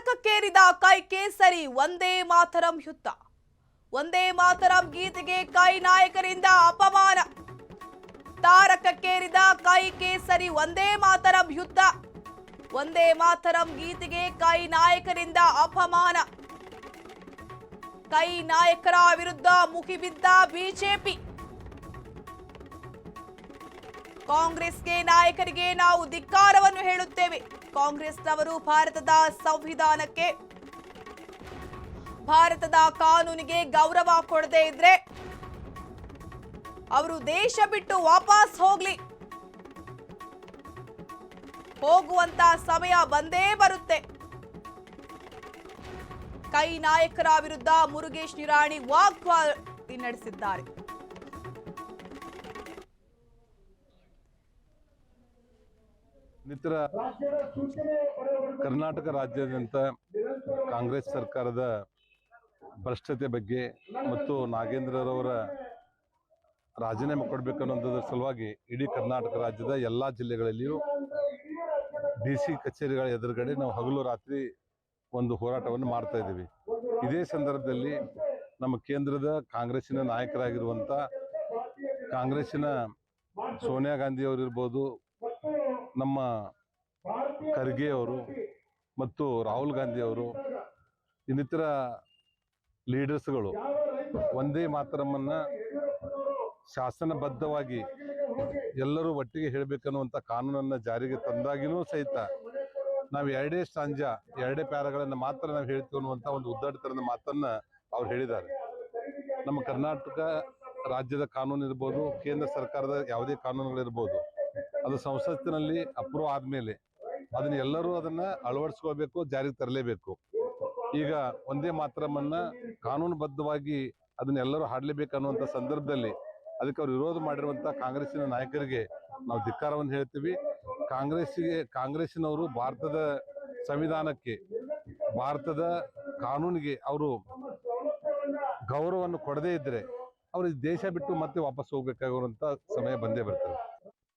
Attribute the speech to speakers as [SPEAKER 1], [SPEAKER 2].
[SPEAKER 1] ತಾರಕಕ್ಕೇರಿದ ಕೈ ಕೇಸರಿ ವಂದೇ ಮಾತರಂ ಯುದ್ಧ. ವಂದೇ ಮಾತರಂ ಗೀತೆಗೆ ಕೈ ನಾಯಕರಿಂದ ಅಪಮಾನ. ತಾರಕಕ್ಕೇರಿದ ಕೈ ಕೇಸರಿ ವಂದೇ ಮಾತರಂ ಯುದ್ಧ. ವಂದೇ ಮಾತರಂ ಗೀತೆಗೆ ಕೈ ನಾಯಕರಿಂದ ಅಪಮಾನ. ಕೈ ನಾಯಕರ ವಿರುದ್ಧ ಮುಗಿಬಿದ್ದ ಬಿಜೆಪಿ. ಕಾಂಗ್ರೆಸ್ಗೆ ನಾಯಕರಿಗೆ ನಾವು ಧಿಕ್ಕಾರವನ್ನು ಹೇಳುತ್ತೇವೆ. ಕಾಂಗ್ರೆಸ್ನವರು ಭಾರತದ ಸಂವಿಧಾನಕ್ಕೆ, ಭಾರತದ ಕಾನೂನಿಗೆ ಗೌರವ ಕೊಡದೇ ಇದ್ರೆ ಅವರು ದೇಶ ಬಿಟ್ಟು ವಾಪಸ್ ಹೋಗ್ಲಿ. ಹೋಗುವಂತ ಸಮಯ ಬಂದೇ ಬರುತ್ತೆ. ಕೈ ನಾಯಕರ ವಿರುದ್ಧ ಮುರುಗೇಶ್ ನಿರಾಣಿ ವಾಗ್ವಾದ ನಡೆಸಿದ್ದಾರೆ.
[SPEAKER 2] ಇನ್ನಿತರ ಕರ್ನಾಟಕ ರಾಜ್ಯಾದ್ಯಂತ ಕಾಂಗ್ರೆಸ್ ಸರ್ಕಾರದ ಭ್ರಷ್ಟತೆ ಬಗ್ಗೆ ಮತ್ತು ನಾಗೇಂದ್ರರವರ ರಾಜೀನಾಮೆ ಕೊಡಬೇಕನ್ನೋದ್ರ ಸಲುವಾಗಿ ಇಡೀ ಕರ್ನಾಟಕ ರಾಜ್ಯದ ಎಲ್ಲ ಜಿಲ್ಲೆಗಳಲ್ಲಿಯೂ ಡಿಸಿ ಕಚೇರಿಗಳ ಎದುರುಗಡೆ ನಾವು ಹಗಲು ರಾತ್ರಿ ಒಂದು ಹೋರಾಟವನ್ನು ಮಾಡ್ತಾ ಇದ್ದೀವಿ. ಇದೇ ಸಂದರ್ಭದಲ್ಲಿ ನಮ್ಮ ಕೇಂದ್ರದ ಕಾಂಗ್ರೆಸ್ಸಿನ ನಾಯಕರಾಗಿರುವಂಥ ಕಾಂಗ್ರೆಸ್ಸಿನ ಸೋನಿಯಾ ಗಾಂಧಿ ಅವರಿರ್ಬೋದು, ನಮ್ಮ ಖರ್ಗೆ ಅವರು ಮತ್ತು ರಾಹುಲ್ ಗಾಂಧಿ ಅವರು, ಇನ್ನಿತರ ಲೀಡರ್ಸ್ಗಳು ವಂದೇ ಮಾತರಮನ್ನ ಶಾಸನಬದ್ಧವಾಗಿ ಎಲ್ಲರೂ ಒಟ್ಟಿಗೆ ಹೇಳಬೇಕನ್ನುವಂಥ ಕಾನೂನನ್ನು ಜಾರಿಗೆ ತಂದಾಗಿನೂ ಸಹಿತ ನಾವು ಎರಡೇ ಸ್ಟಾಂಜ, ಎರಡೇ ಪ್ಯಾರಾಗಳನ್ನು ಮಾತ್ರ ನಾವು ಹೇಳ್ತೀವಿ ಅನ್ನುವಂಥ ಒಂದು ಉದ್ದಟತನದ ಮಾತನ್ನು ಅವ್ರು ಹೇಳಿದ್ದಾರೆ. ನಮ್ಮ ಕರ್ನಾಟಕ ರಾಜ್ಯದ ಕಾನೂನು ಇರ್ಬೋದು, ಕೇಂದ್ರ ಸರ್ಕಾರದ ಯಾವುದೇ ಕಾನೂನುಗಳಿರ್ಬೋದು, ಅದು ಸಂಸತ್ತಿನಲ್ಲಿ ಅಪ್ರೂವ್ ಆದಮೇಲೆ ಅದನ್ನ ಎಲ್ಲರೂ ಅದನ್ನ ಅಳವಡಿಸ್ಕೋಬೇಕು, ಜಾರಿಗೆ ತರಲೇಬೇಕು. ಈಗ ಒಂದೇ ಮಾತರಮನ್ನ ಕಾನೂನುಬದ್ಧವಾಗಿ ಅದನ್ನ ಎಲ್ಲರೂ ಹಾಡಲೇಬೇಕನ್ನುವಂಥ ಸಂದರ್ಭದಲ್ಲಿ ಅದಕ್ಕೆ ಅವ್ರು ವಿರೋಧ ಮಾಡಿರುವಂಥ ಕಾಂಗ್ರೆಸ್ಸಿನ ನಾಯಕರಿಗೆ ನಾವು ಧಿಕ್ಕಾರವನ್ನು ಹೇಳ್ತೀವಿ. ಕಾಂಗ್ರೆಸ್ಸಿನವರು ಭಾರತದ ಸಂವಿಧಾನಕ್ಕೆ, ಭಾರತದ ಕಾನೂನಿಗೆ ಅವರು ಗೌರವವನ್ನು ಕೊಡದೇ ಇದ್ರೆ ಅವರು ದೇಶ ಬಿಟ್ಟು ಮತ್ತೆ ವಾಪಸ್ ಹೋಗ್ಬೇಕಾಗಿರುವಂಥ ಸಮಯ ಬಂದೇ ಬರ್ತದೆ.